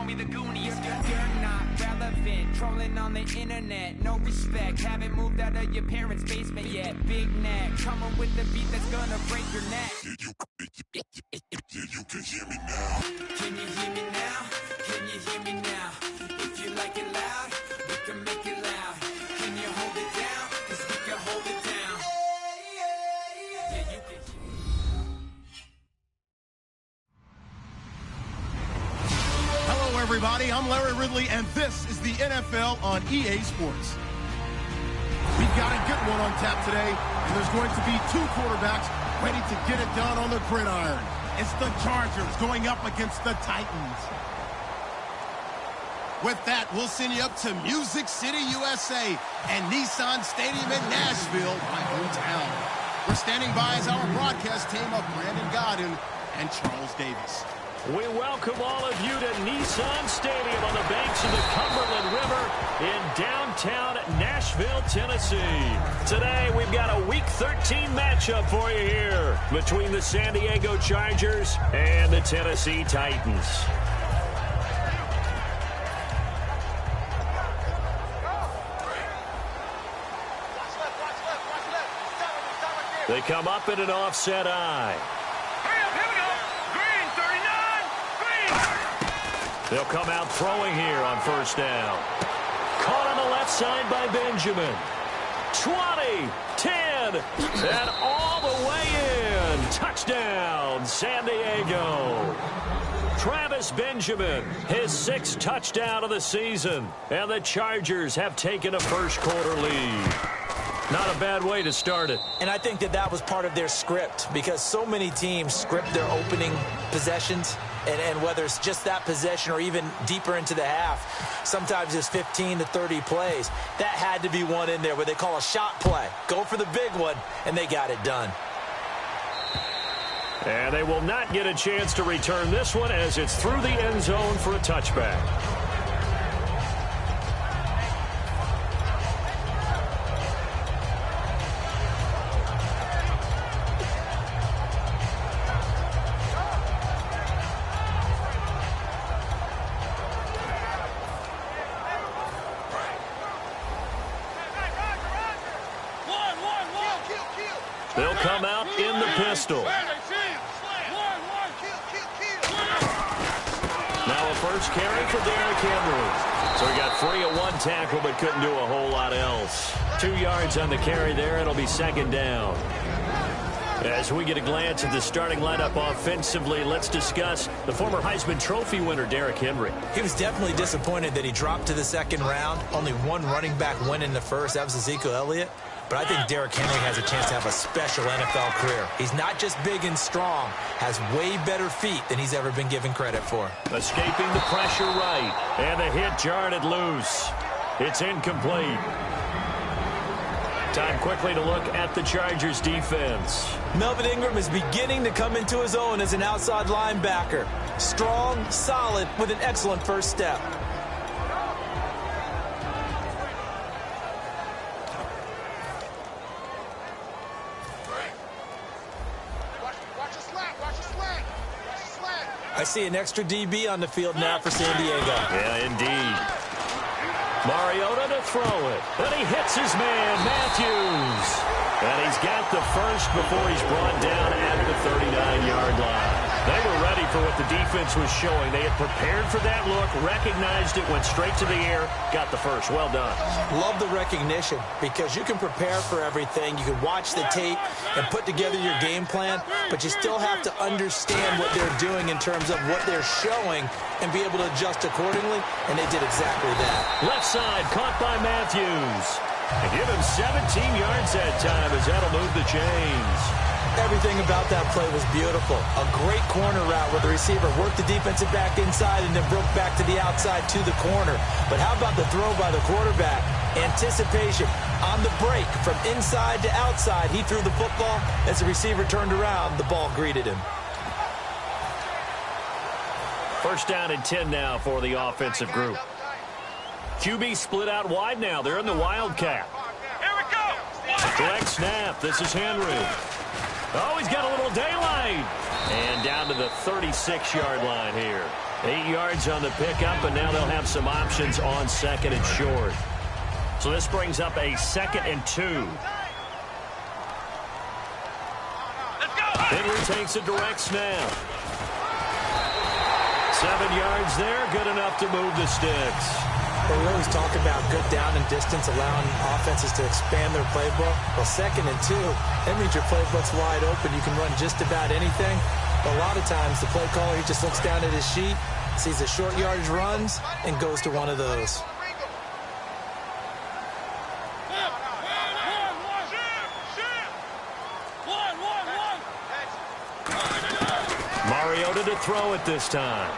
me the Goonies. You're not relevant, trolling on the internet, no respect. Haven't moved out of your parents' basement yet. Big neck, coming with the beat that's gonna break your neck. You can hear me now. Can you hear me now? Can you hear me now? If you like it loud, we can make it loud. Can you hold it down? 'Cause we can hold it down. Yeah, you can. Hello, everybody. I'm Larry Ridley, and this is the NFL on EA Sports. We've got a good one on tap today, and there's going to be two quarterbacks ready to get it done on the gridiron. It's the Chargers going up against the Titans. With that, we'll send you up to Music City, USA, and Nissan Stadium in Nashville, my hometown. We're standing by as our broadcast team of Brandon Godden and Charles Davis. We welcome all of you to Nissan Stadium on the banks of the Cumberland River in downtown Nashville, Tennessee. Today, we've got a Week 13 matchup for you here between the San Diego Chargers and the Tennessee Titans. They come up in an offset eye. They'll come out throwing here on first down. Caught on the left side by Benjamin. 20, 10, and all the way in. Touchdown, San Diego. Travis Benjamin, his 6th touchdown of the season. And the Chargers have taken a first-quarter lead. Not a bad way to start it. And I think that was part of their script, because so many teams script their opening possessions, and whether it's just that possession or even deeper into the half, sometimes it's 15 to 30 plays. That had to be one in there where they call a shot play. Go for the big one, and they got it done. And they will not get a chance to return this one as it's through the end zone for a touchback. They'll come out in the pistol. Now a first carry for Derrick Henry. So he got free at one tackle but couldn't do a whole lot else. 2 yards on the carry there. It'll be second down. As we get a glance at the starting lineup offensively, let's discuss the former Heisman Trophy winner, Derrick Henry. He was definitely disappointed that he dropped to the second round. Only one running back win in the first. That was Ezekiel Elliott. But I think Derrick Henry has a chance to have a special NFL career. He's not just big and strong, has way better feet than he's ever been given credit for. Escaping the pressure right, and the hit jarred it loose. It's incomplete. Time quickly to look at the Chargers defense. Melvin Ingram is beginning to come into his own as an outside linebacker. Strong, solid, with an excellent first step. I see an extra DB on the field now for San Diego. Yeah, indeed. Mariota to throw it. And he hits his man, Matthews. And he's got the first before he's brought down at the 39-yard line. They were ready for what the defense was showing. They had prepared for that look, recognized it, went straight to the air, got the first. Well done. Love the recognition, because you can prepare for everything. You can watch the tape and put together your game plan, but you still have to understand what they're doing in terms of what they're showing and be able to adjust accordingly, and they did exactly that. Left side, caught by Matthews. And give him 17 yards that time as that'll move the chains. Everything about that play was beautiful. A great corner route where the receiver worked the defensive back inside and then broke back to the outside to the corner. But how about the throw by the quarterback? Anticipation on the break from inside to outside. He threw the football. As the receiver turned around, the ball greeted him. First down and 10 now for the offensive group. QB split out wide now. They're in the Wildcat. Here we go. Direct snap. This is Henry. Oh, he's got a little daylight. And down to the 36-yard line here. 8 yards on the pickup, and now they'll have some options on second and short. So this brings up a 2nd and 2. Henry takes a direct snap. 7 yards there, good enough to move the sticks. Well, we always talk about good down and distance, allowing offenses to expand their playbook. Well, 2nd and 2, that means your playbook's wide open. You can run just about anything. But a lot of times, the play caller, he just looks down at his sheet, sees the short yardage runs, and goes to one of those. Mariota to throw it this time.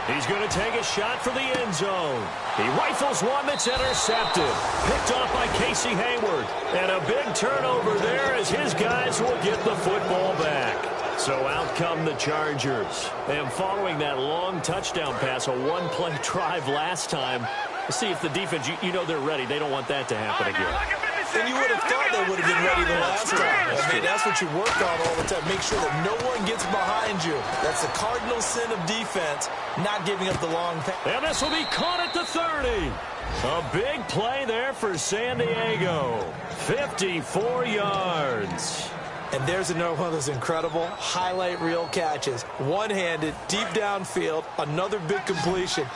He's going to take a shot for the end zone. He rifles one that's intercepted. Picked off by Casey Hayward. And a big turnover there as his guys will get the football back. So out come the Chargers. And following that long touchdown pass, a one-play drive last time, see if the defense, you know they're ready. They don't want that to happen again. And you would have thought they would have been ready the last time. I mean, that's what you work on all the time. Make sure that no one gets behind you. That's the cardinal sin of defense, not giving up the long pass. And this will be caught at the 30. A big play there for San Diego. 54 yards. And there's another one of those incredible highlight reel catches. One-handed, deep downfield, another big completion.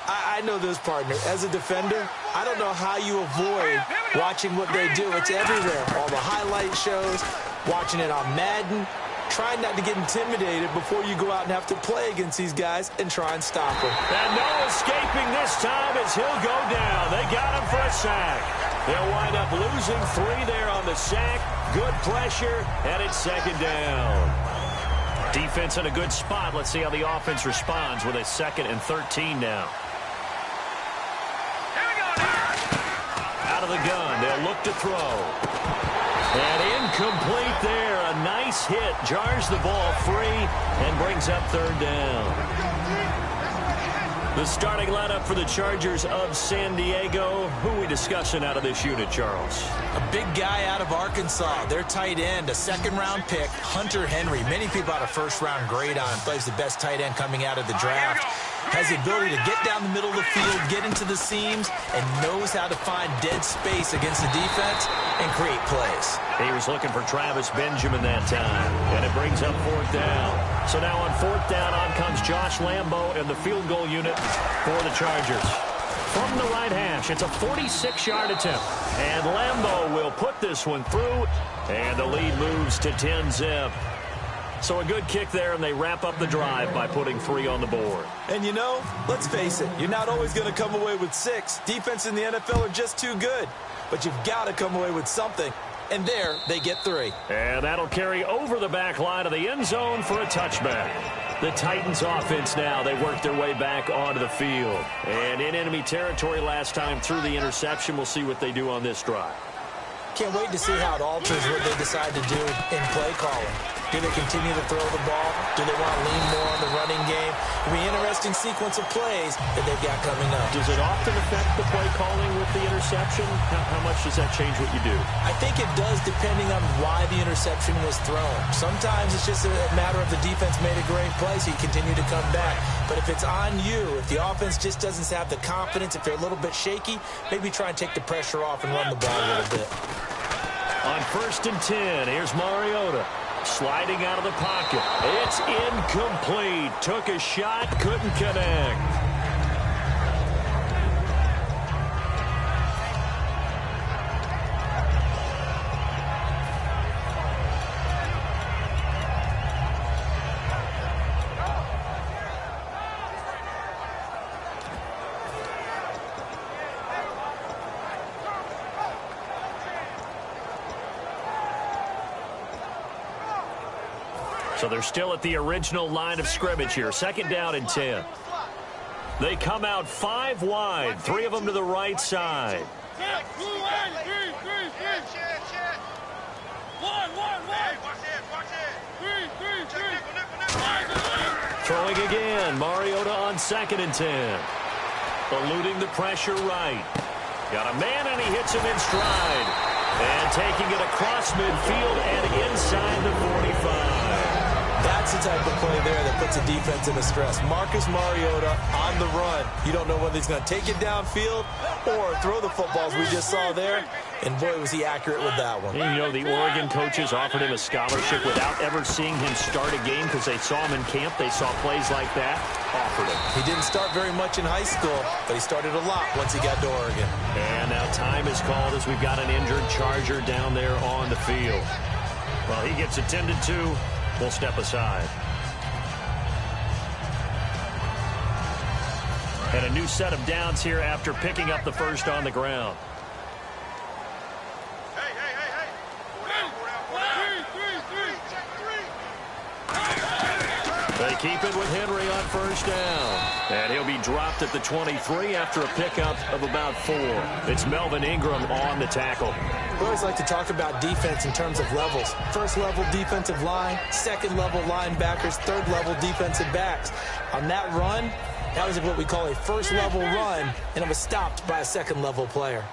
I know this, partner. As a defender, I don't know how you avoid watching what they do. It's everywhere. All the highlight shows, watching it on Madden, trying not to get intimidated before you go out and have to play against these guys and try and stop them. And no escaping this time as he'll go down. They got him for a sack. They'll wind up losing 3 there on the sack. Good pressure, and it's 2nd down. Defense in a good spot. Let's see how the offense responds with a 2nd and 13 now. Out of the gun, they'll look to throw. And incomplete there. A nice hit. Jars the ball free and brings up 3rd down. The starting lineup for the Chargers of San Diego. Who are we discussing out of this unit, Charles? A big guy out of Arkansas. Their tight end, a 2nd-round pick, Hunter Henry. Many people had a 1st-round grade on him. Plays the best tight end coming out of the draft. Has the ability to get down the middle of the field, get into the seams, and knows how to find dead space against the defense and create plays. He was looking for Travis Benjamin that time, and it brings up 4th down. So now on 4th down, on comes Josh Lambo and the field goal unit for the Chargers. From the right hash, it's a 46-yard attempt. And Lambo will put this one through, and the lead moves to 10-zip. So a good kick there, and they wrap up the drive by putting 3 on the board. And you know, let's face it, you're not always going to come away with 6. Defense in the NFL are just too good. But you've got to come away with something. And there, they get 3. And that'll carry over the back line of the end zone for a touchback. The Titans offense now, they work their way back onto the field. And in enemy territory last time through the interception. We'll see what they do on this drive. Can't wait to see how it alters what they decide to do in play calling. Do they continue to throw the ball? Do they want to lean more on the running game? It'll be an interesting sequence of plays that they've got coming up. Does it often affect the play calling with the interception? How much does that change what you do? I think it does, depending on why the interception was thrown. Sometimes it's just a matter of the defense made a great play, so you continue to come back. But if it's on you, if the offense just doesn't have the confidence, if they're a little bit shaky, maybe try and take the pressure off and run the ball a little bit. On 1st and 10, here's Mariota. Sliding out of the pocket. It's incomplete. Took a shot, couldn't connect. So they're still at the original line of scrimmage here. 2nd down and 10. They come out 5 wide. 3 of them to the right side. Throwing again. Mariota on 2nd and 10. Eluding the pressure right. Got a man and he hits him in stride. And taking it across midfield and inside the 45. That's the type of play there that puts a defense in a stress. Marcus Mariota on the run. You don't know whether he's going to take it downfield or throw the footballs we just saw there. And, boy, was he accurate with that one. And, you know, the Oregon coaches offered him a scholarship without ever seeing him start a game because they saw him in camp. They saw plays like that, offered him. He didn't start very much in high school, but he started a lot once he got to Oregon. And now time is called as we've got an injured Charger down there on the field. Well, he gets attended to. We'll step aside. And a new set of downs here after picking up the first on the ground. They keep it with Henry on first down. And he'll be dropped at the 23 after a pickup of about 4. It's Melvin Ingram on the tackle. We always like to talk about defense in terms of levels. First level defensive line, second level linebackers, third level defensive backs. On that run, that was what we call a first level run, and it was stopped by a second level player.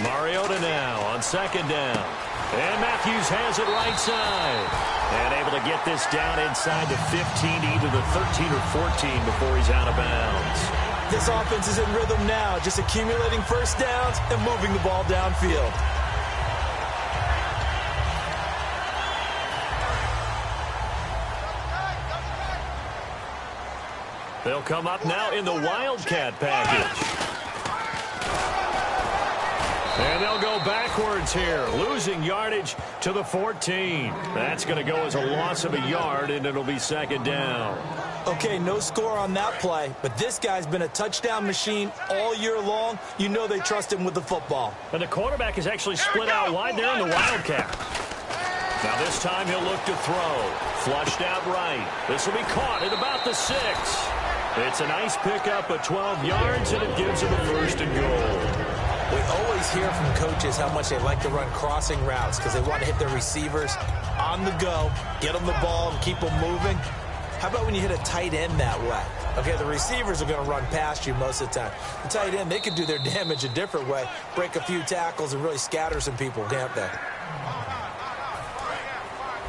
Mariota now on second down. And Matthews has it right side. And able to get this down inside the 15, either the 13 or 14 before he's out of bounds. This offense is in rhythm now, just accumulating first downs and moving the ball downfield. They'll come up now in the Wildcat package. And they'll go backwards here, losing yardage to the 14. That's going to go as a loss of a yard, and it'll be second down. Okay, no score on that play, but this guy's been a touchdown machine all year long. You know they trust him with the football. And the quarterback is actually split out wide there in the Wildcat. Now this time he'll look to throw. Flushed out right. This will be caught at about the 6. It's a nice pickup of 12 yards, and it gives him a first and goal. We always hear from coaches how much they like to run crossing routes because they want to hit their receivers on the go, get them the ball, and keep them moving. How about when you hit a tight end that way? Okay, the receivers are going to run past you most of the time. The tight end, they can do their damage a different way, break a few tackles, and really scatter some people, can't they?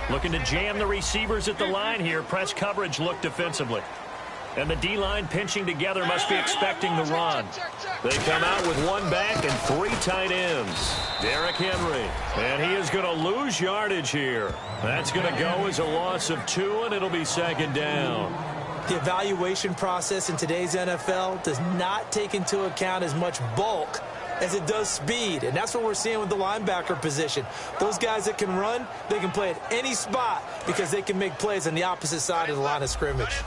Looking to jam the receivers at the line here. Press coverage look defensively. And the D-line pinching together must be expecting the run. They come out with 1 back and 3 tight ends. Derrick Henry. And he is going to lose yardage here. That's going to go as a loss of 2, and it'll be second down. The evaluation process in today's NFL does not take into account as much bulk as it does speed. And that's what we're seeing with the linebacker position. Those guys that can run, they can play at any spot because they can make plays on the opposite side of the line of scrimmage.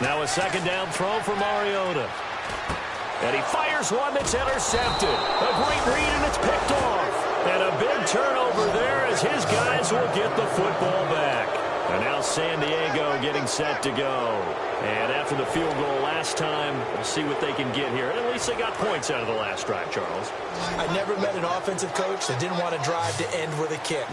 Now a second down throw for Mariota. And he fires one that's intercepted. A great read, and it's picked off. And a big turnover there as his guys will get the football back. And now San Diego getting set to go. And after the field goal last time, we'll see what they can get here. At least they got points out of the last drive, Charles. I never met an offensive coach that didn't want to drive to end with a kick.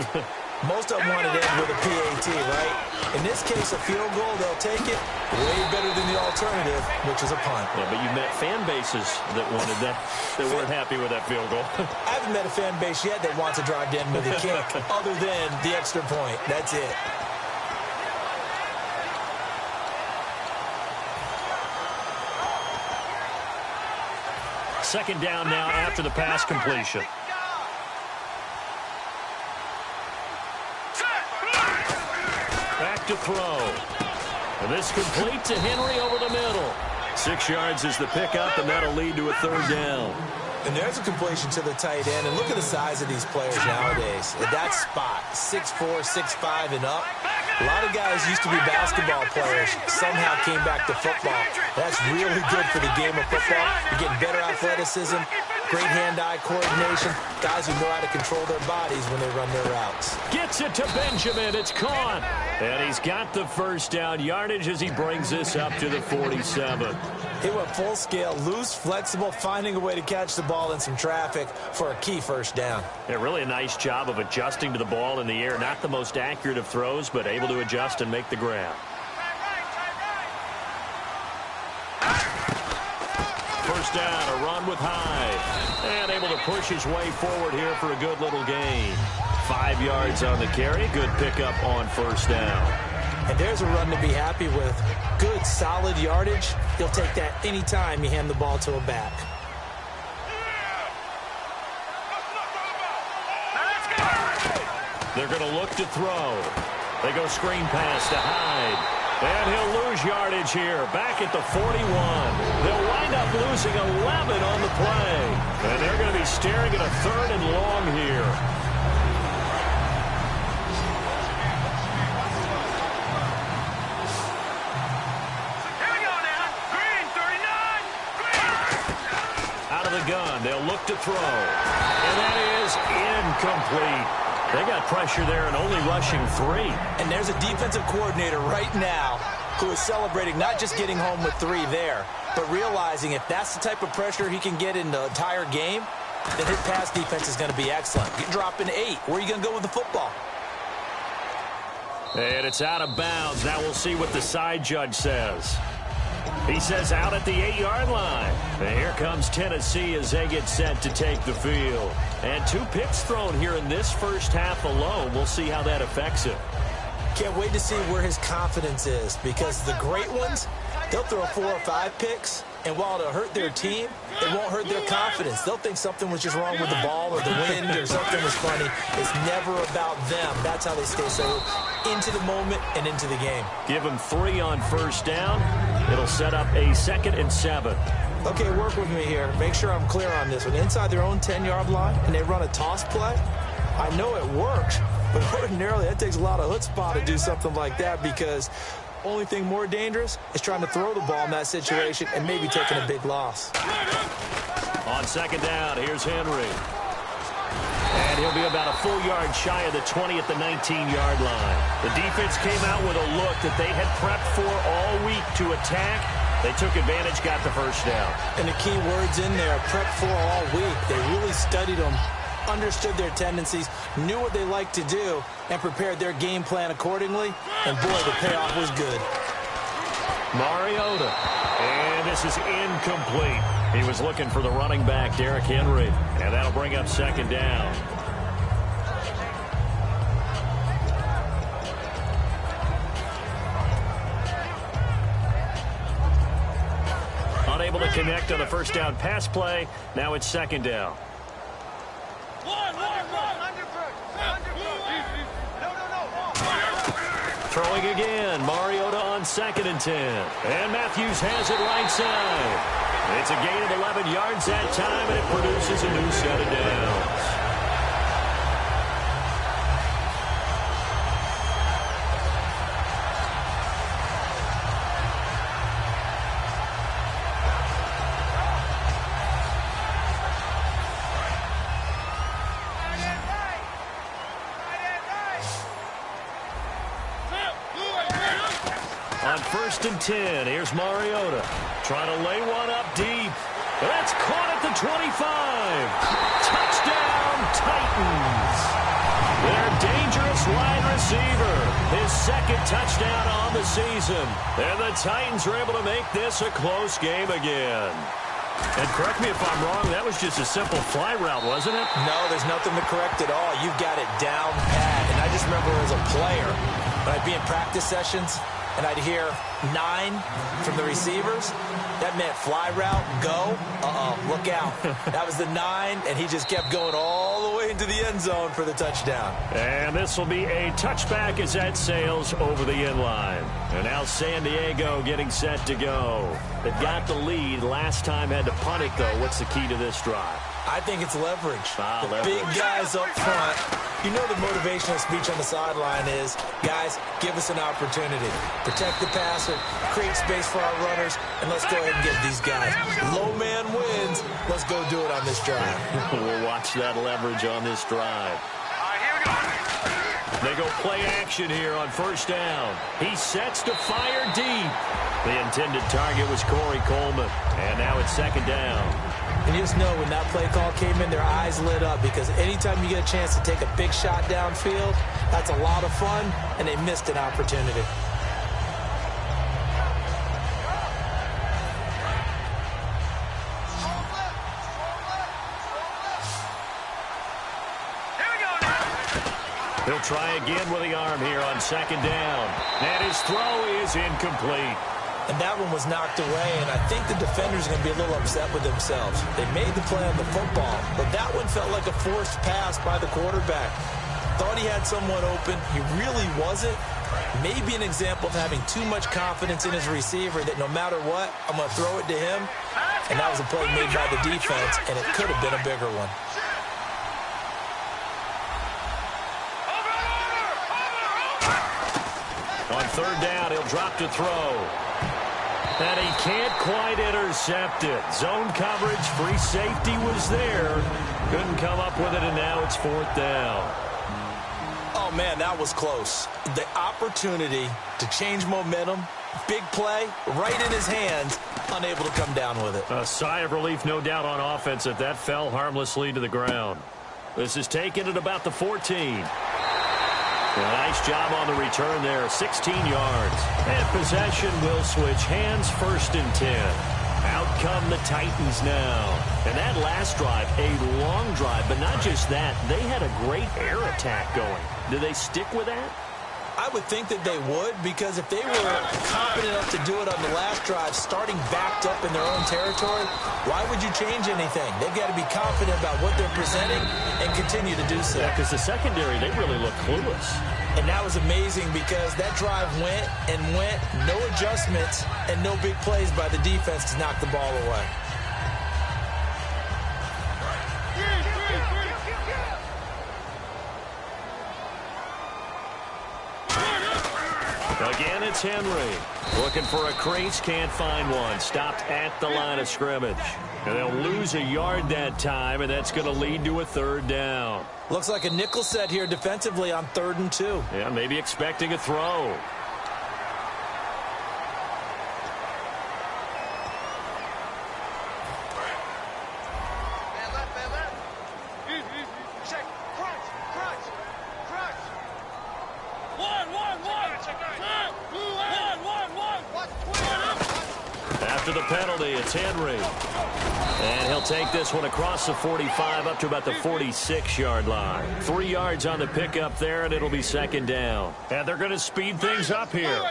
Most of them wanted to end with a PAT, right? In this case, a field goal, they'll take it way better than the alternative, which is a punt. Yeah, but you met fan bases that wanted that, that weren't happy with that field goal. I haven't met a fan base yet that wants to drive to end with a kick other than the extra point. That's it. Second down now after the pass completion. Back to throw. And this complete to Henry over the middle. 6 yards is the pickup, and that'll lead to a third down. And there's a completion to the tight end. And look at the size of these players nowadays. At that spot, 6'4", 6'5", and up. A lot of guys used to be basketball players, somehow came back to football. That's really good for the game of football. You're getting better athleticism, great hand-eye coordination, guys who know how to control their bodies when they run their routes. Gets it to Benjamin. It's caught. And he's got the first down yardage as he brings this up to the 47. He went full scale, loose, flexible, finding a way to catch the ball in some traffic for a key first down. Yeah, really a nice job of adjusting to the ball in the air. Not the most accurate of throws, but able to adjust and make the grab. first down, a run with Hyde. And able to push his way forward here for a good little gain. 5 yards on the carry. Good pickup on first down. And there's a run to be happy with. Good, solid yardage. He'll take that anytime you hand the ball to a back. They're going to look to throw. They go screen pass to Hyde. And he'll lose yardage here. Back at the 41. They'll wind up losing 11 on the play. And they're going to be staring at a 3rd and long here. Out of the gun. They'll look to throw. And that is incomplete. They got pressure there and only rushing 3. And there's a defensive coordinator right now who is celebrating not just getting home with 3 there, but realizing if that's the type of pressure he can get in the entire game, then his pass defense is going to be excellent. You're dropping 8. Where are you going to go with the football? And it's out of bounds. Now we'll see what the side judge says. He says out at the 8-yard line. And here comes Tennessee as they get set to take the field. And 2 picks thrown here in this first half alone. We'll see how that affects him. Can't wait to see where his confidence is, because the great ones, they'll throw 4 or 5 picks, and while it'll hurt their team, it won't hurt their confidence. They'll think something was just wrong with the ball or the wind or something was funny. It's never about them. That's how they stay so into the moment and into the game. Give them 3 on first down. It'll set up a 2nd and 7. Okay, work with me here. Make sure I'm clear on this. When inside their own 10-yard line and they run a toss play, I know it works, but ordinarily that takes a lot of chutzpah to do something like that, because only thing more dangerous is trying to throw the ball in that situation and maybe taking a big loss. On 2nd down, here's Henry. And he'll be about a full yard shy of the 20 at the 19-yard line. The defense came out with a look that they had prepped for all week to attack. They took advantage, got the first down. And the key words in there, prepped for all week. They really studied them, understood their tendencies, knew what they liked to do, and prepared their game plan accordingly. And boy, the payoff was good. Mariota. And this is incomplete. He was looking for the running back, Derrick Henry. And that'll bring up 2nd down. Unable to connect on the first down pass play. Now it's 2nd down. Throwing again. Mariota on 2nd and 10. And Matthews has it right side. It's a gain of 11 yards that time, and it produces a new set of downs. On 1st and 10, here's Mariota. Trying to lay one up deep. That's caught at the 25. Touchdown, Titans. Their dangerous wide receiver. His 2nd touchdown on the season. And the Titans are able to make this a close game again. And correct me if I'm wrong, that was just a simple fly route, wasn't it? No, there's nothing to correct at all. You've got it down pat. And I just remember as a player, when I'd be in practice sessions, and I'd hear 9 from the receivers, that meant fly route, go, look out. That was the 9, and he just kept going all the way into the end zone for the touchdown. And this will be a touchback as that sails over the end line. And now San Diego getting set to go. They've got the lead. Last time had to punt it, though. What's the key to this drive? I think it's leverage. Leverage. Big guys up front. You know the motivational speech on the sideline is, guys, give us an opportunity. Protect the passer, create space for our runners, and let's go ahead and get these guys. Low man wins. Let's go do it on this drive. We'll watch that leverage on this drive. They go play action here on 1st down. He sets to fire deep. The intended target was Corey Coleman. And now it's 2nd down. And you just know when that play call came in, their eyes lit up, because anytime you get a chance to take a big shot downfield, that's a lot of fun, and they missed an opportunity. He'll try again with the arm here on second down. And his throw is incomplete. And that one was knocked away, and I think the defenders are going to be a little upset with themselves. They made the play on the football, but that one felt like a forced pass by the quarterback. Thought he had someone open. He really wasn't. Maybe an example of having too much confidence in his receiver that no matter what, I'm going to throw it to him. And that was a play made by the defense, and it could have been a bigger one. On third down, he'll drop to throw. And he can't quite intercept it. Zone coverage, free safety was there. Couldn't come up with it, and now it's fourth down. Oh, man, that was close. The opportunity to change momentum, big play, right in his hands, unable to come down with it. A sigh of relief, no doubt, on offense that that fell harmlessly to the ground. This is taken at about the 14. A nice job on the return there, 16 yards. And possession will switch hands, first and 10. Out come the Titans now. And that last drive, a long drive, but not just that. They had a great air attack going. Do they stick with that? I would think that they would, because if they were confident enough to do it on the last drive, starting backed up in their own territory, why would you change anything? They've got to be confident about what they're presenting and continue to do so. Yeah, because the secondary, they really look clueless. And that was amazing because that drive went and went, no adjustments, and no big plays by the defense to knock the ball away. Again, it's Henry. Looking for a crease, can't find one. Stopped at the line of scrimmage. And they'll lose a yard that time, and that's going to lead to a third down. Looks like a nickel set here defensively on 3rd and 2. Yeah, maybe expecting a throw. After the penalty, it's Henry. And he'll take this one across the 45 up to about the 46-yard line. 3 yards on the pickup there, and it'll be second down. And they're going to speed things up here.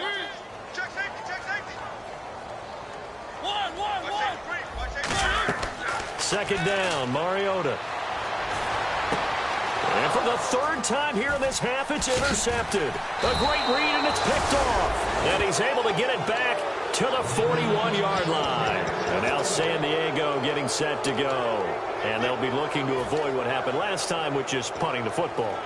Second down, Mariota. And for the third time here in this half, it's intercepted. A great read, and it's picked off. And he's able to get it back to the 41-yard line. And now San Diego getting set to go. And they'll be looking to avoid what happened last time, which is punting the football.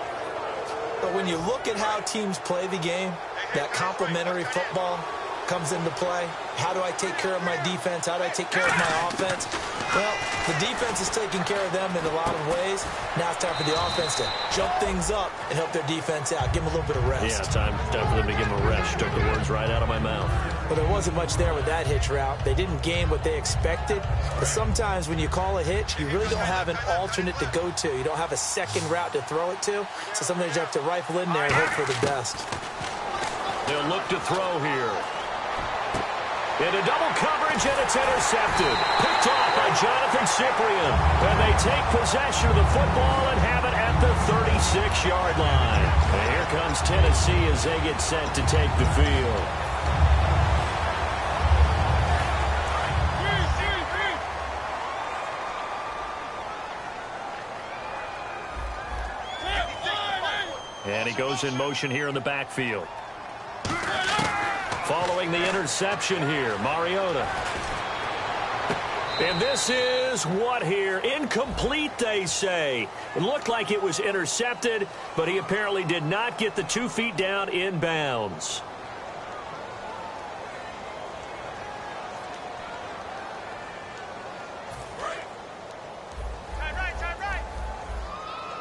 But when you look at how teams play the game, that complementary football comes into play. How do I take care of my defense? How do I take care of my offense? Well, the defense is taking care of them in a lot of ways. Now it's time for the offense to jump things up and help their defense out. Give them a little bit of rest. Yeah, time for them to give them a rest. Took the words right out of my mouth. But there wasn't much there with that hitch route. They didn't gain what they expected. But sometimes when you call a hitch, you really don't have an alternate to go to. You don't have a second route to throw it to. So sometimes you have to rifle in there and hope for the best. They'll look to throw here. Into double coverage, and it's intercepted. Picked off by Jonathan Cyprien. And they take possession of the football and have it at the 36-yard line. And here comes Tennessee as they get set to take the field. And he goes in motion here in the backfield. Following the interception here, Mariota. And this is what here? Incomplete, they say. It looked like it was intercepted, but he apparently did not get the 2 feet down in bounds.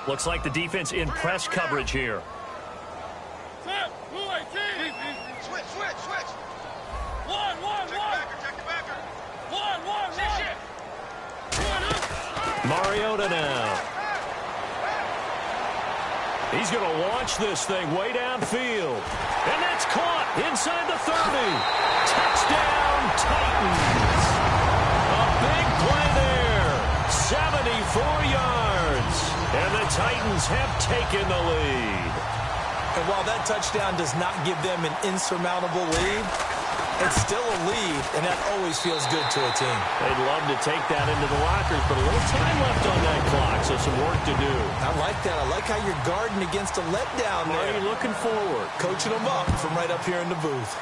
Looks like the defense in press coverage here. Mariota now. He's going to launch this thing way downfield. And that's caught inside the 30. Touchdown, Titans. A big play there. 74 yards. And the Titans have taken the lead. And while that touchdown does not give them an insurmountable lead, it's still a lead, and that always feels good to a team. They'd love to take that into the lockers, but a little time left on that clock, so some work to do. I like that. I like how you're guarding against a letdown there. Marty looking forward. Coaching them up from right up here in the booth.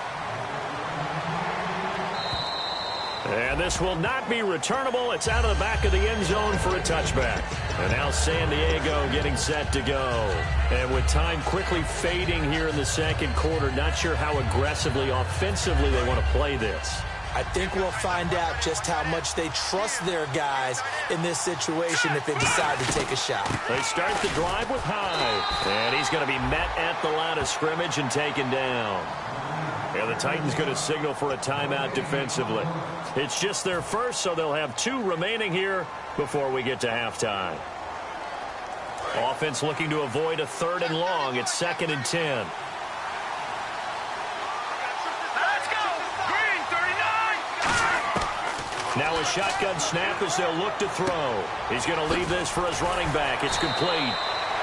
And this will not be returnable. It's out of the back of the end zone for a touchback. And now San Diego getting set to go. And with time quickly fading here in the second quarter, not sure how aggressively, offensively they want to play this. I think we'll find out just how much they trust their guys in this situation if they decide to take a shot. They start the drive with High. And he's going to be met at the line of scrimmage and taken down. And the Titans going to signal for a timeout defensively. It's just their first, so they'll have 2 remaining here before we get to halftime. Offense looking to avoid a 3rd and long. It's 2nd and 10. Let's go! Green, 39! Now a shotgun snap as they'll look to throw. He's going to leave this for his running back. It's complete.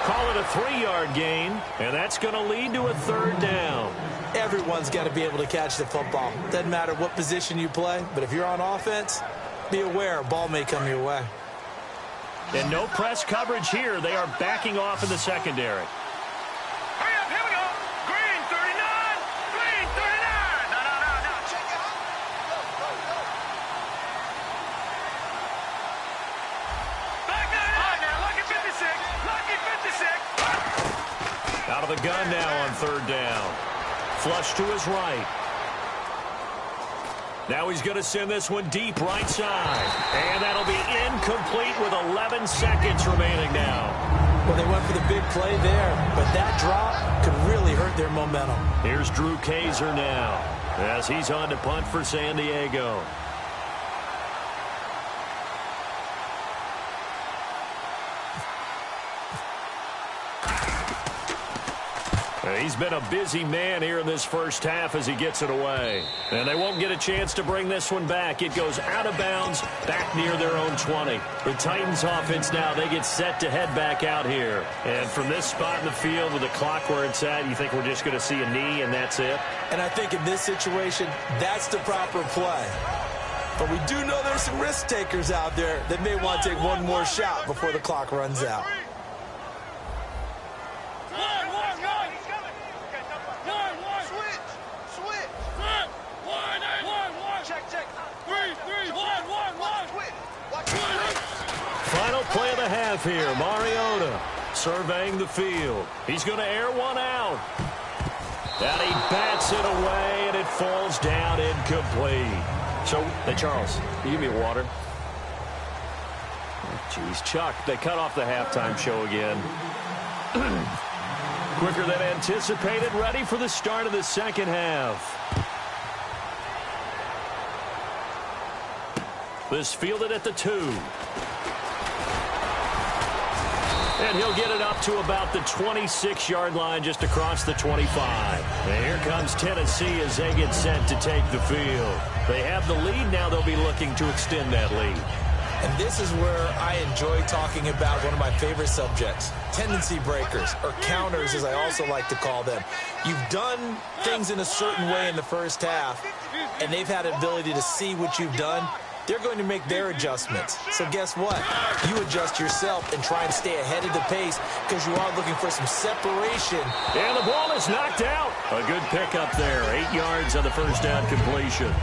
Call it a 3-yard gain, and that's going to lead to a 3rd down. Everyone's got to be able to catch the football. Doesn't matter what position you play, but if you're on offense, be aware a ball may come your way. And no press coverage here. They are backing off in the secondary. Hurry up, here we go! Green, 39! Green, 39! No. Check it out. Go. Back there! All right, now, lucky 56! Lucky 56! Out of the gun now on 3rd down. Flush to his right. Now he's going to send this one deep right side. And that'll be incomplete with 11 seconds remaining now. Well, they went for the big play there, but that drop could really hurt their momentum. Here's Drew Kaiser now as he's on to punt for San Diego. He's been a busy man here in this first half as he gets it away. And they won't get a chance to bring this one back. It goes out of bounds back near their own 20. The Titans offense now, they get set to head back out here. And from this spot in the field with the clock where it's at, you think we're just going to see a knee and that's it? And I think in this situation, that's the proper play. But we do know there's some risk takers out there that may want to take one more shot before the clock runs out. Final play of the half here. Mariota surveying the field. He's going to air one out. And he bats it away, and it falls down incomplete. So, hey, Charles, can you give me water? Jeez, Chuck, they cut off the halftime show again. Quicker than anticipated, ready for the start of the second half. This fielded at the 2. And he'll get it up to about the 26-yard line, just across the 25. And here comes Tennessee as they get set to take the field. They have the lead. Now they'll be looking to extend that lead. And this is where I enjoy talking about one of my favorite subjects, tendency breakers, or counters as I also like to call them. You've done things in a certain way in the first half, and they've had an ability to see what you've done. They're going to make their adjustments. So guess what? You adjust yourself and try and stay ahead of the pace because you are looking for some separation. And the ball is knocked out. A good pickup there. 8 yards on the first down completion.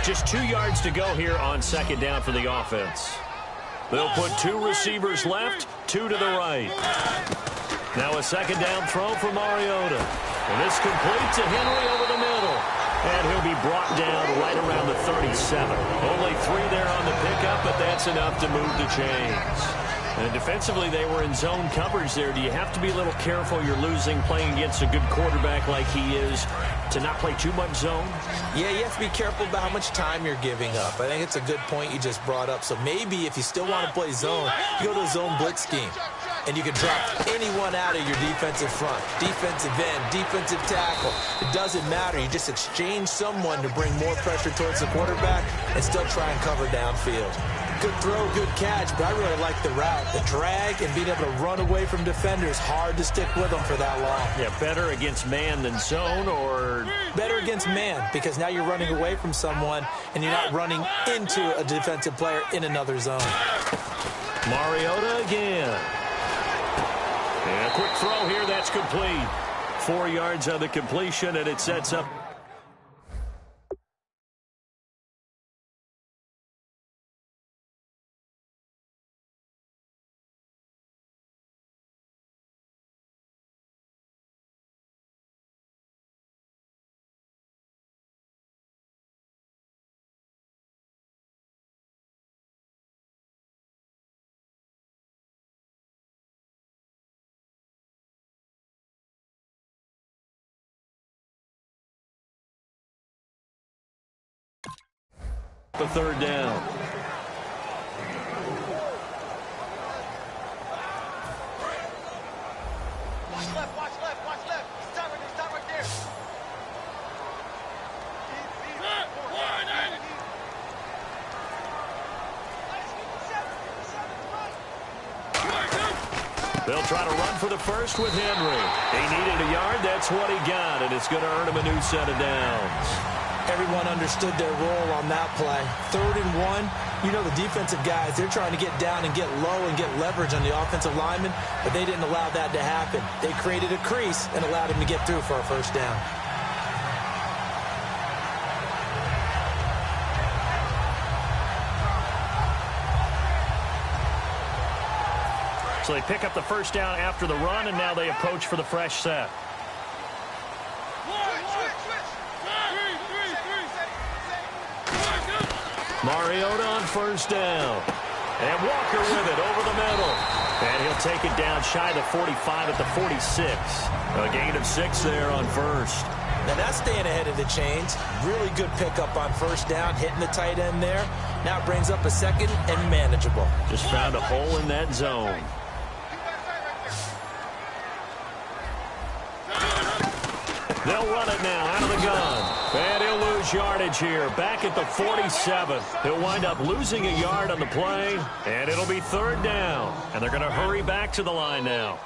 Just 2 yards to go here on second down for the offense. They'll put 2 receivers left, 2 to the right. Now a second down throw for Mariota. And this completes to Henry over the middle. And he'll be brought down right around the 37. Only 3 there on the pickup, but that's enough to move the chains. And defensively, they were in zone coverage there. Do you have to be a little careful? You're losing playing against a good quarterback like he is to not play too much zone? Yeah, you have to be careful about how much time you're giving up. I think it's a good point you just brought up. So maybe if you still want to play zone, you go to a zone blitz scheme. And you can drop anyone out of your defensive front, defensive end, defensive tackle. It doesn't matter. You just exchange someone to bring more pressure towards the quarterback and still try and cover downfield. Good throw, good catch, but I really like the route. The drag and being able to run away from defenders, hard to stick with them for that long. Yeah, better against man than zone, or better against man, because now you're running away from someone and you're not running into a defensive player in another zone. Mariota again. And a quick throw here, that's complete. 4 yards on the completion, and it sets up. The third down. Watch left, watch left, watch left. Stop right there. They'll try to run for the first with Henry. He needed a yard. That's what he got, and it's going to earn him a new set of downs. Everyone understood their role on that play. 3rd and 1, you know the defensive guys, they're trying to get down and get low and get leverage on the offensive lineman, but they didn't allow that to happen. They created a crease and allowed him to get through for a first down. So they pick up the first down after the run, and now they approach for the fresh set. Mariota on first down. And Walker with it over the middle. And he'll take it down shy of the 45 at the 46. A gain of 6 there on first. Now that's staying ahead of the chains. Really good pickup on first down, hitting the tight end there. Now it brings up a second and manageable. Just found a hole in that zone. They'll run it now out of the gun. And he'll lose yardage here. Back at the 47. He'll wind up losing a yard on the play. And it'll be 3rd down. And they're going to hurry back to the line now.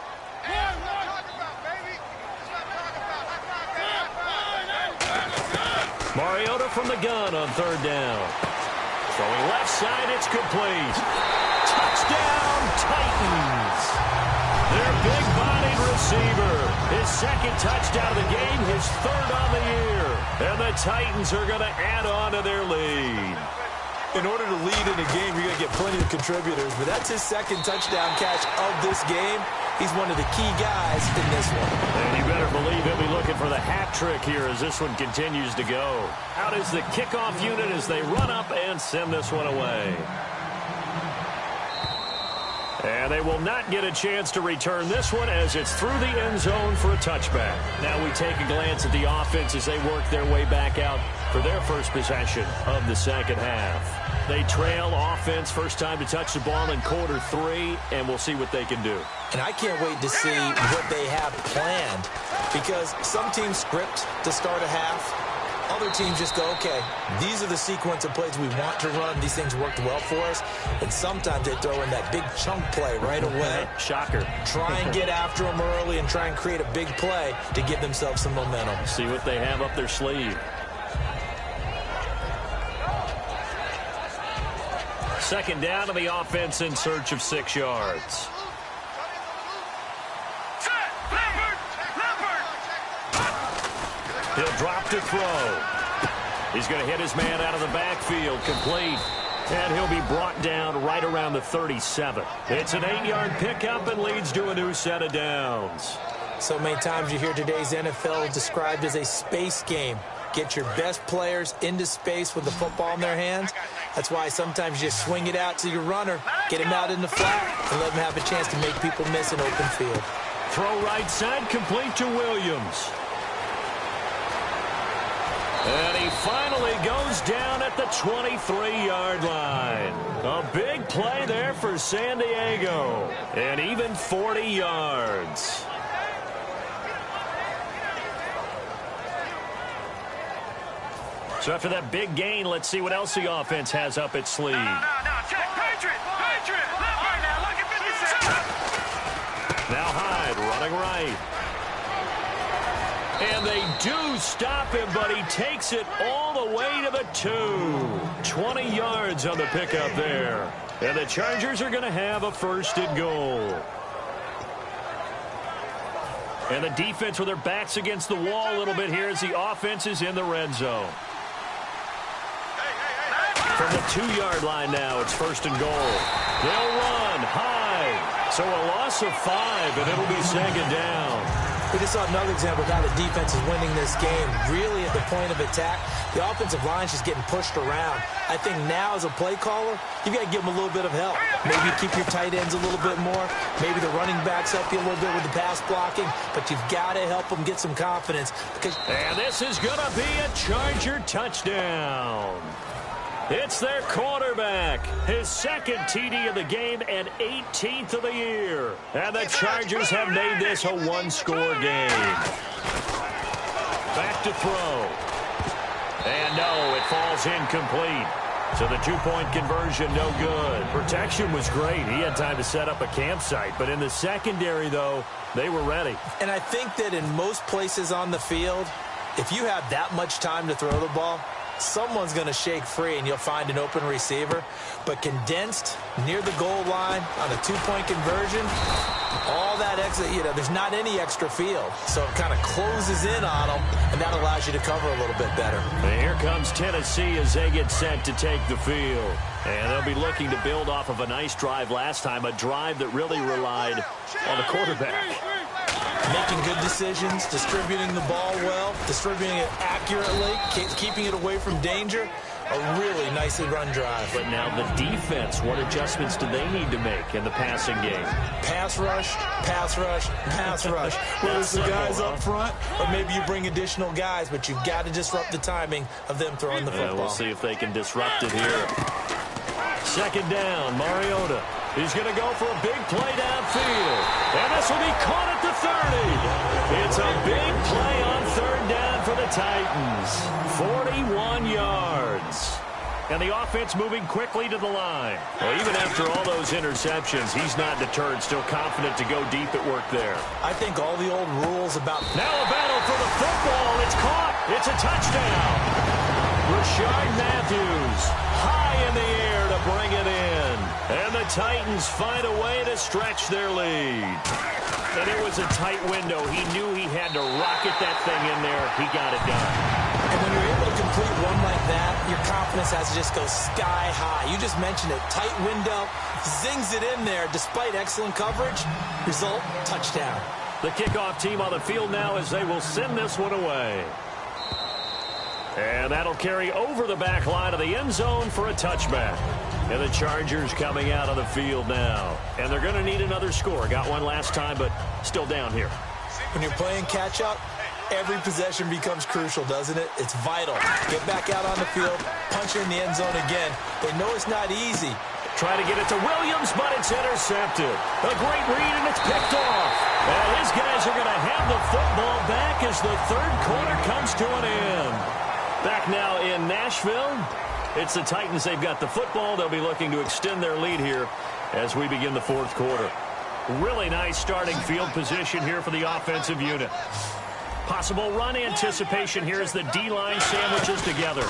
Mariota from the gun on 3rd down. Throwing left side, it's complete. Touchdown, Titans. Their big-bodied receiver. His 2nd touchdown of the game, his 3rd on the year. And the Titans are going to add on to their lead. In order to lead in a game, you're going to get plenty of contributors, but that's his 2nd touchdown catch of this game. He's one of the key guys in this one. And you better believe he'll be looking for the hat trick here as this one continues to go. Out is the kickoff unit as they run up and send this one away. And they will not get a chance to return this one as it's through the end zone for a touchback. Now we take a glance at the offense as they work their way back out for their first possession of the 2nd half. They trail offense, first time to touch the ball in quarter 3, and we'll see what they can do. And I can't wait to see what they have planned, because some teams script to start a half. Other teams just go, okay, these are the sequence of plays we want to run. These things worked well for us. And sometimes they throw in that big chunk play right away. Shocker. Try and get after them early and try and create a big play to give themselves some momentum. See what they have up their sleeve. 2nd down to the offense in search of 6 yards. He'll drop to throw. He's going to hit his man out of the backfield, complete. And he'll be brought down right around the 37. It's an 8-yard pickup and leads to a new set of downs. So many times you hear today's NFL described as a space game. Get your best players into space with the football in their hands. That's why sometimes you just swing it out to your runner, get him out in the flat, and let him have a chance to make people miss an open field. Throw right side, complete to Williams. And he finally goes down at the 23-yard line. A big play there for San Diego. And even 40 yards. So after that big gain, let's see what else the offense has up its sleeve. Now, check, And they do stop him, but he takes it all the way to the 2. 20 yards on the pickup there. And the Chargers are going to have a 1st and goal. And the defense with their backs against the wall a little bit here as the offense is in the red zone. From the 2-yard line now, it's 1st and goal. They'll run high. So a loss of 5, and it'll be 2nd down. We just saw another example of how the defense is winning this game. Really at the point of attack, the offensive line is just getting pushed around. I think now as a play caller, you've got to give them a little bit of help. Maybe keep your tight ends a little bit more. Maybe the running backs help you a little bit with the pass blocking. But you've got to help them get some confidence. And this is going to be a Charger touchdown. It's their quarterback, his 2nd TD of the game and 18th of the year. And the Chargers have made this a 1-score game. Back to throw. And no, it falls incomplete. So the 2-point conversion, no good. Protection was great. He had time to set up a campsite. But in the secondary, though, they were ready. And I think that in most places on the field, if you have that much time to throw the ball, someone's going to shake free and you'll find an open receiver. But condensed near the goal line on a 2-point conversion, all that extra, there's not any extra field. So it kind of closes in on them, and that allows you to cover a little bit better. And here comes Tennessee as they get set to take the field. And they'll be looking to build off of a nice drive last time, a drive that really relied on the quarterback. Making good decisions, distributing the ball well, distributing it accurately, keeping it away from danger. A really nicely run drive. But now the defense, what adjustments do they need to make in the passing game? Pass rush, pass rush, pass rush. Whether it's the guys up front or maybe you bring additional guys, but you've got to disrupt the timing of them throwing the football. We'll see if they can disrupt it here. 2nd down, Mariota. He's going to go for a big play downfield. And this will be caught at the 30. It's a big play on 3rd down for the Titans. 41 yards. And the offense moving quickly to the line. Well, even after all those interceptions, he's not deterred, still confident to go deep at work there. I think all the old rules about... Now a battle for the football. It's caught. It's a touchdown. Rashard Matthews high in the air to bring it in. And the Titans find a way to stretch their lead. And it was a tight window. He knew he had to rocket that thing in there. He got it done. And when you're able to complete one like that, your confidence has to just go sky high. You just mentioned it. Tight window, zings it in there despite excellent coverage. Result, touchdown. The kickoff team on the field now as they will send this one away. And that'll carry over the back line of the end zone for a touchback. And the Chargers coming out on the field now. And they're going to need another score. Got one last time, but still down here. When you're playing catch-up, every possession becomes crucial, doesn't it? It's vital. Get back out on the field, punch in the end zone again. They know it's not easy. Try to get it to Williams, but it's intercepted. A great read, and it's picked off. And his guys are going to have the football back as the 3rd quarter comes to an end. Back now in Nashville. It's the Titans. They've got the football. They'll be looking to extend their lead here as we begin the 4th quarter. Really nice starting field position here for the offensive unit. Possible run anticipation here as the D-line sandwiches together.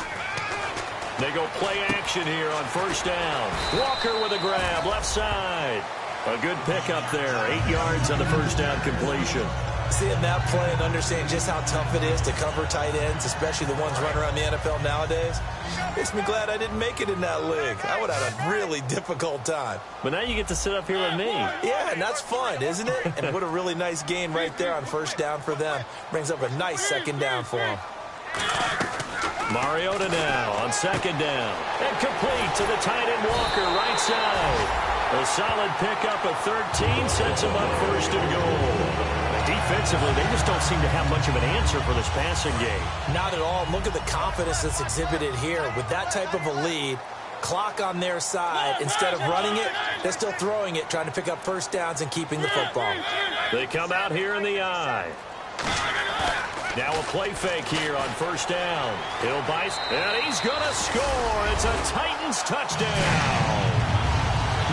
They go play action here on 1st down. Walker with a grab, left side. A good pickup there. 8 yards on the 1st down completion. Seeing that play and understanding just how tough it is to cover tight ends, especially the ones running around the NFL nowadays, makes me glad I didn't make it in that league. I would have had a really difficult time. But now you get to sit up here with me. Yeah, and that's fun, isn't it? And what a really nice gain right there on 1st down for them. Brings up a nice 2nd down for them. Mariota now on 2nd down. And complete to the tight end Walker, right side. A solid pickup of 13 sets him up 1st and goal. Defensively, they just don't seem to have much of an answer for this passing game. Not at all. Look at the confidence that's exhibited here. With that type of a lead, clock on their side, instead of running it, they're still throwing it, trying to pick up 1st downs and keeping the football. They come out here in the eye. Now a play fake here on 1st down. He'll bite, and he's going to score. It's a Titans touchdown.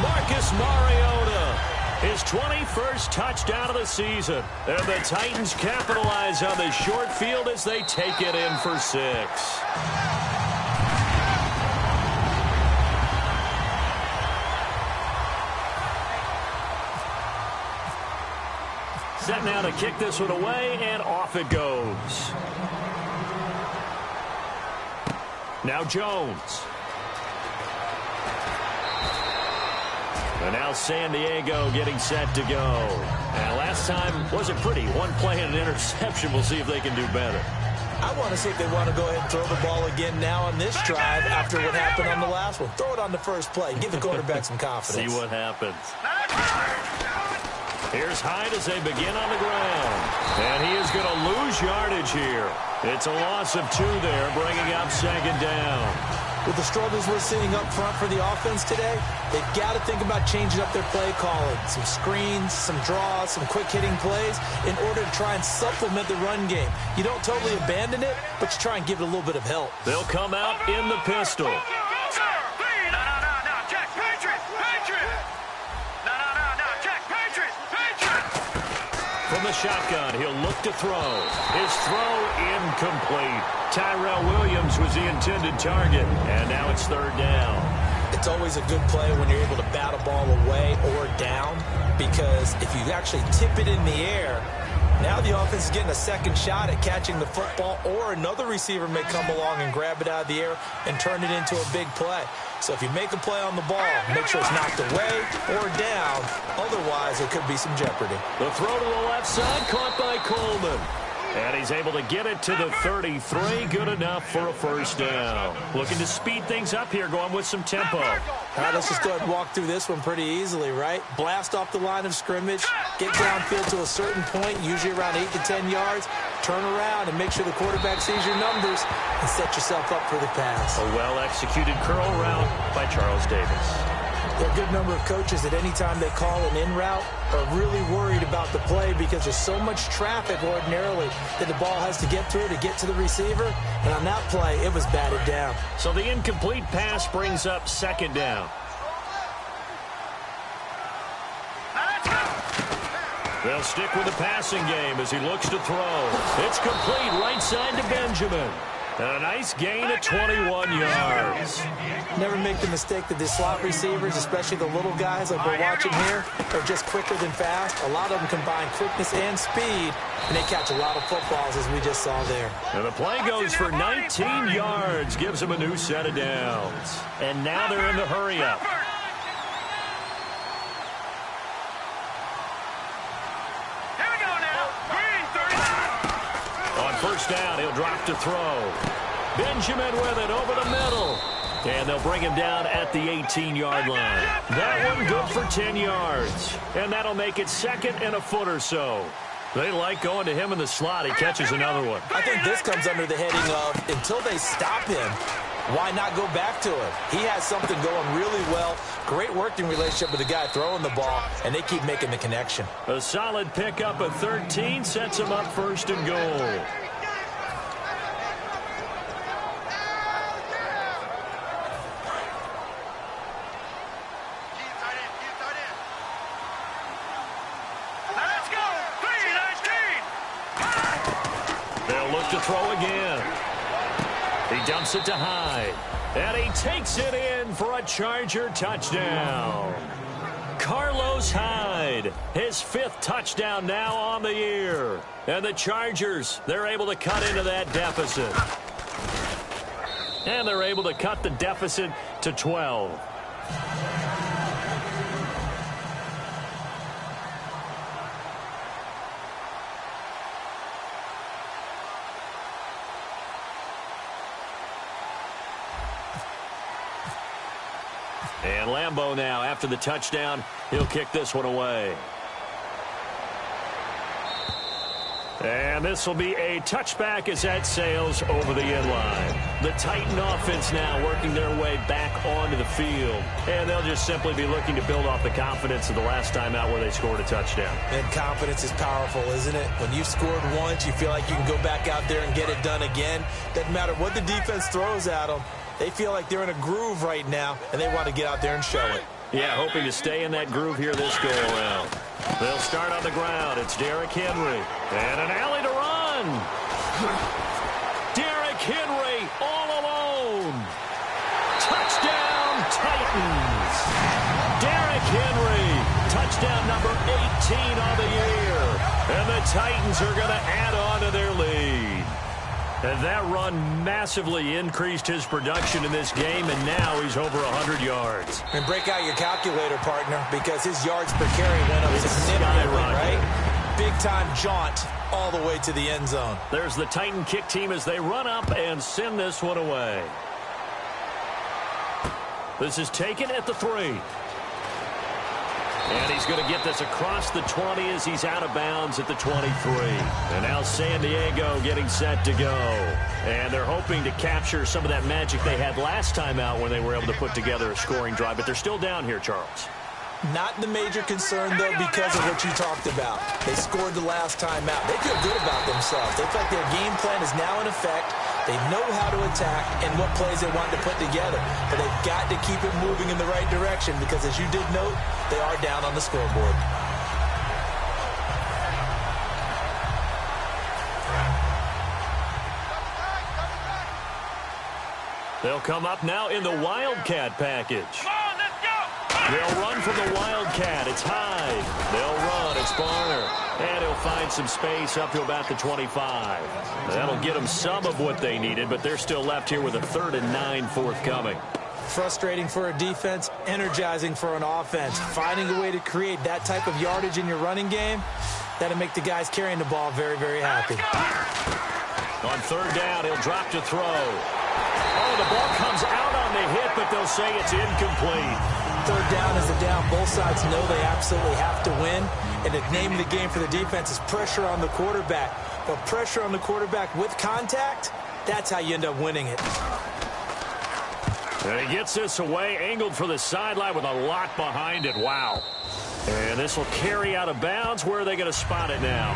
Marcus Mariota His 21st touchdown of the season. And the Titans capitalize on the short field as they take it in for 6. Set now to kick this one away, and off it goes. Now Jones. And now San Diego getting set to go. And last time wasn't pretty. One play and an interception. We'll see if they can do better. I want to see if they want to go ahead and throw the ball again now on this drive after what happened on the last one. Throw it on the first play. Give the quarterback some confidence. See what happens. Here's Hyde as they begin on the ground. And he is going to lose yardage here. It's a loss of 2 there, bringing up 2nd down. With the struggles we're seeing up front for the offense today, they've got to think about changing up their play calling. Some screens, some draws, some quick-hitting plays in order to try and supplement the run game. You don't totally abandon it, but you try and give it a little bit of help. They'll come out in the pistol. From the shotgun, he'll look to throw. His throw incomplete. Tyrell Williams was the intended target, and now it's 3rd down. It's always a good play when you're able to bat a ball away or down, because if you actually tip it in the air, now the offense is getting a second shot at catching the football, or another receiver may come along and grab it out of the air and turn it into a big play. So if you make a play on the ball, make sure it's knocked away or down. Otherwise, there could be some jeopardy. The throw to the left side, caught by Coleman. And he's able to get it to the 33. Good enough for a 1st down. Looking to speed things up here, going with some tempo. All right, let's just go ahead and walk through this one pretty easily, right? Blast off the line of scrimmage, get downfield to a certain point, usually around 8 to 10 yards, turn around and make sure the quarterback sees your numbers and set yourself up for the pass. A well-executed curl route by Charles Davis. There are a good number of coaches that any time they call an in route are really worried about the play because there's so much traffic ordinarily that the ball has to get through to get to the receiver. And on that play, it was batted down. So the incomplete pass brings up 2nd down. They'll stick with the passing game as he looks to throw. It's complete right side to Benjamin. And a nice gain of 21 yards. Never make the mistake that the slot receivers, especially the little guys like we're watching here, are just quicker than fast. A lot of them combine quickness and speed, and they catch a lot of footballs, as we just saw there. And the play goes for 19 yards, gives them a new set of downs. And now they're in the hurry-up. On 1st down, he'll drop to throw. Benjamin with it over the middle. And they'll bring him down at the 18-yard line. That one good for 10 yards. And that'll make it 2nd and a foot or so. They like going to him in the slot. He catches another one. I think this comes under the heading of, until they stop him, why not go back to him? He has something going really well. Great working relationship with the guy throwing the ball, and they keep making the connection. A solid pickup of 13 sets him up 1st and goal. To throw again. He dumps it to Hyde. And he takes it in for a Charger touchdown. Carlos Hyde, his 5th touchdown now on the year. And the Chargers, they're able to cut into that deficit. And they're able to cut the deficit to 12. And Lambeau now, after the touchdown, he'll kick this one away. And this will be a touchback as that sails over the inline. The Titan offense now working their way back onto the field. And they'll just simply be looking to build off the confidence of the last time out where they scored a touchdown. And confidence is powerful, isn't it? When you've scored once, you feel like you can go back out there and get it done again. Doesn't matter what the defense throws at them. They feel like they're in a groove right now, and they want to get out there and show it. Yeah, hoping to stay in that groove here this go-around. They'll start on the ground. It's Derrick Henry. And an alley to run. Derrick Henry all alone. Touchdown, Titans. Derrick Henry, touchdown number 18 on the year. And the Titans are going to add on to their lead. And that run massively increased his production in this game, and now he's over 100 yards. And break out your calculator, partner, because his yards per carry went up significantly, right? Big-time jaunt all the way to the end zone. There's the Titan kick team as they run up and send this one away. This is taken at the 3. And he's going to get this across the 20 as he's out of bounds at the 23. And now San Diego getting set to go. And they're hoping to capture some of that magic they had last time out when they were able to put together a scoring drive. But they're still down here, Charles. Not the major concern, though, because of what you talked about. They scored the last time out. They feel good about themselves. They feel like their game plan is now in effect. They know how to attack and what plays they want to put together. But they've got to keep it moving in the right direction because, as you did note, they are down on the scoreboard. They'll come up now in the Wildcat package. They'll run from the Wildcat. It's Hyde. They'll run. It's Barner. And he'll find some space up to about the 25. That'll get them some of what they needed, but they're still left here with a 3rd and 9 forthcoming. Frustrating for a defense, energizing for an offense. Finding a way to create that type of yardage in your running game, that'll make the guys carrying the ball very, very happy. On 3rd down, he'll drop to throw. Oh, the ball comes out on the hit, but they'll say it's incomplete. 3rd down is the down. Both sides know they absolutely have to win. And the name of the game for the defense is pressure on the quarterback. But pressure on the quarterback with contact, that's how you end up winning it. And he gets this away, angled for the sideline with a lot behind it. Wow. And this will carry out of bounds. Where are they going to spot it now?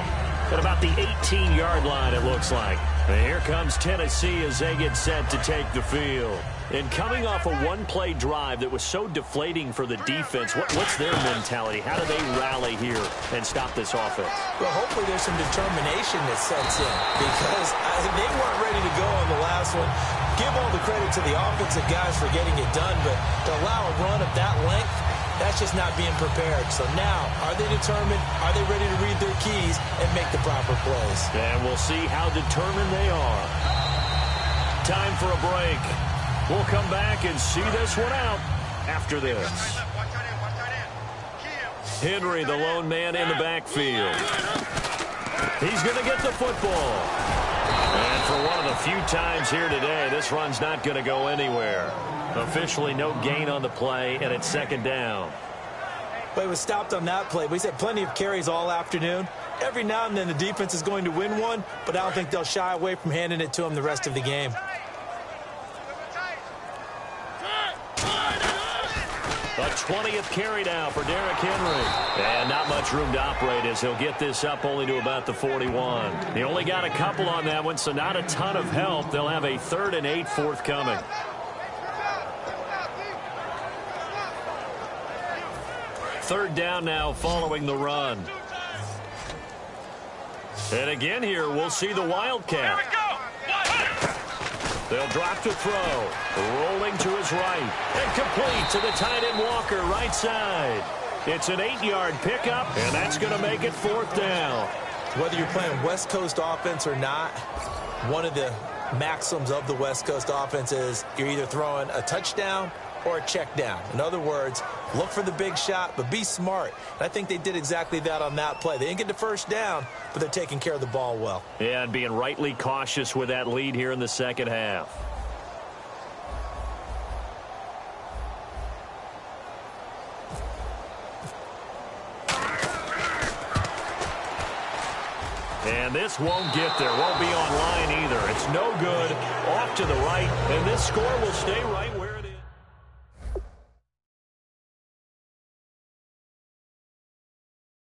At about the 18-yard line, it looks like. And here comes Tennessee as they get set to take the field. And coming off a one-play drive that was so deflating for the defense, what's their mentality? How do they rally here and stop this offense? Well, hopefully there's some determination that sets in because they weren't ready to go on the last one. Give all the credit to the offensive guys for getting it done, but to allow a run of that length, that's just not being prepared. So now, are they determined? Are they ready to read their keys and make the proper plays? And we'll see how determined they are. Time for a break. We'll come back and see this one out after this. Henry, the lone man in the backfield. He's going to get the football. And for one of the few times here today, this run's not going to go anywhere. Officially no gain on the play, and it's 2nd down. But it was stopped on that play. He's had plenty of carries all afternoon. Every now and then the defense is going to win one, but I don't think they'll shy away from handing it to him the rest of the game. A 20th carry now for Derrick Henry. And not much room to operate as he'll get this up only to about the 41. He only got a couple on that one, so not a ton of help. They'll have a 3rd and 8 forthcoming. Third down now following the run. And again here, we'll see the Wildcat. They'll drop to throw. Rolling to his right. And complete to the tight end Walker, right side. It's an 8-yard pickup, and that's going to make it 4th down. Whether you're playing West Coast offense or not, one of the maxims of the West Coast offense is you're either throwing a touchdown or a check down. In other words, look for the big shot, but be smart. And I think they did exactly that on that play. They didn't get the first down, but they're taking care of the ball well. Yeah, and being rightly cautious with that lead here in the second half. And this won't get there. Won't be online either. It's no good. Off to the right. And this score will stay right where